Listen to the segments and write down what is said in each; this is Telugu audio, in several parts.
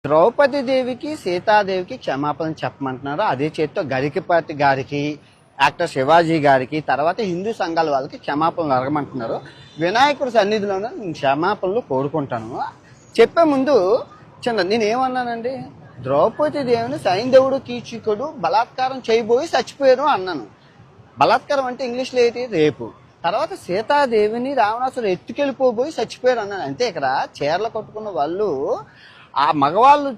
ద్రౌపది దేవికి సీతాదేవికి క్షమాపణ చెప్పమంటున్నారు. అదే చేత్తో గరికపాటి గారికి, యాక్టర్ శివాజీ గారికి, తర్వాత హిందూ సంఘాల వాళ్ళకి క్షమాపణలు అడగమంటున్నారు. వినాయకుడి సన్నిధిలోనే నేను క్షమాపణలు కోరుకుంటాను. చెప్పే ముందు నేనేమన్నానండి, ద్రౌపది దేవిని సైంధవుడు కీచకుడు బలాత్కారం చేయబోయి చచ్చిపోయారు అన్నాను. బలాత్కారం అంటే ఇంగ్లీష్లో ఏంటి, రేపు. తర్వాత సీతాదేవిని రావణాసుడు ఎత్తుకెళ్ళిపోబోయి చచ్చిపోయారు అన్నాను. అంతే. ఇక్కడ చీరలు కట్టుకున్న వాళ్ళు, ఆ మగవాళ్ళు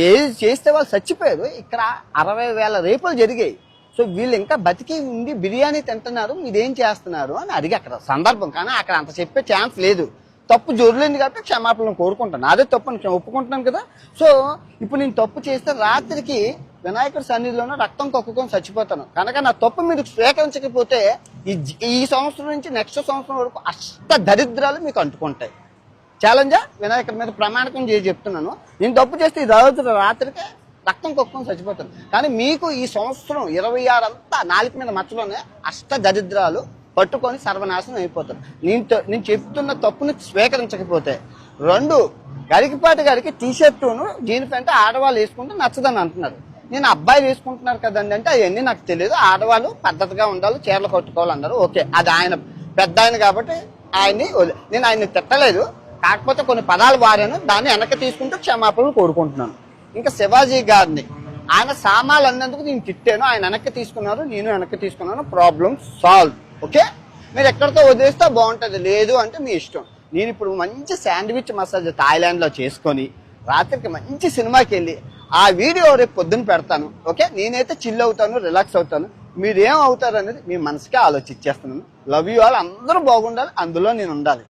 ఏది చేస్తే వాళ్ళు చచ్చిపోయారు. ఇక్కడ 60,000 రేపులు జరిగాయి. సో వీళ్ళు ఇంకా బతికి ఉండి బిర్యానీ తింటున్నారు, మీరేం చేస్తున్నారు అని అడిగి అక్కడ సందర్భం. కానీ అక్కడ అంత చెప్పే ఛాన్స్ లేదు. తప్పు జొరలేదు కాబట్టి క్షమాపణలు కోరుకుంటాను. అదే తప్పు నేను ఒప్పుకుంటున్నాను కదా. సో ఇప్పుడు నేను తప్పు చేస్తే రాత్రికి వినాయకుడి సన్నిధిలోనే రక్తం కక్కుకొని చచ్చిపోతాను. కనుక నా తప్పు మీరు స్వీకరించకపోతే ఈ సంవత్సరం నుంచి నెక్స్ట్ సంవత్సరం వరకు అష్ట దరిద్రాలు మీకు అంటుకుంటాయి. ఛాలెంజా వినాయకుడి మీద ప్రమాణకం చేసి చెప్తున్నాను. నేను తప్పు చేస్తే ఈ రోజు రాత్రికి రక్తం కక్కుకొని చచ్చిపోతాను. కానీ మీకు ఈ సంవత్సరం 26 అంతా నాలుగు మీద మచ్చలోనే అష్ట దరిద్రాలు పట్టుకొని సర్వనాశనం అయిపోతారు. నేను చెప్తున్న తప్పుని స్వీకరించకపోతే. 2, గరికపాటి గారికి టీషర్టును జీన్ ప్యాంట్ ఆడవాళ్ళు వేసుకుంటే నచ్చదని అంటున్నారు. నేను అబ్బాయి వేసుకుంటున్నారు కదండి అంటే అవన్నీ నాకు తెలియదు. ఆడవాళ్ళు పద్ధతిగా ఉండాలి, చీరలు కట్టుకోవాలన్నారు. ఓకే, అది ఆయన పెద్ద ఆయన కాబట్టి నేను ఆయన్ని తిట్టలేదు. కాకపోతే కొన్ని పదాలు వారాను, దాన్ని వెనక్కి తీసుకుంటూ క్షమాపణలు కోరుకుంటున్నాను. ఇంకా శివాజీ గారిని ఆయన సామాన్లు అన్నందుకు నేను తిట్టాను, ఆయన వెనక్కి తీసుకున్నారు, నేను వెనక్కి తీసుకున్నాను. Problem solve. ఓకే, మీరు ఎక్కడితో వదిలేస్తే బాగుంటుంది, లేదు అంటే మీ ఇష్టం. నేను ఇప్పుడు మంచి శాండ్విచ్ మసాజ్ థాయిలాండ్లో చేసుకొని రాత్రికి మంచి సినిమాకి వెళ్ళి ఆ వీడియో రేపు పొద్దున్న పెడతాను. ఓకే, నేనైతే చిల్ అవుతాను, రిలాక్స్ అవుతాను. మీరేం అవుతారు అనేది మీ మనసుకే ఆలోచించేస్తున్నాను. Love you all. అందరూ బాగుండాలి, అందులో నేను ఉండాలి.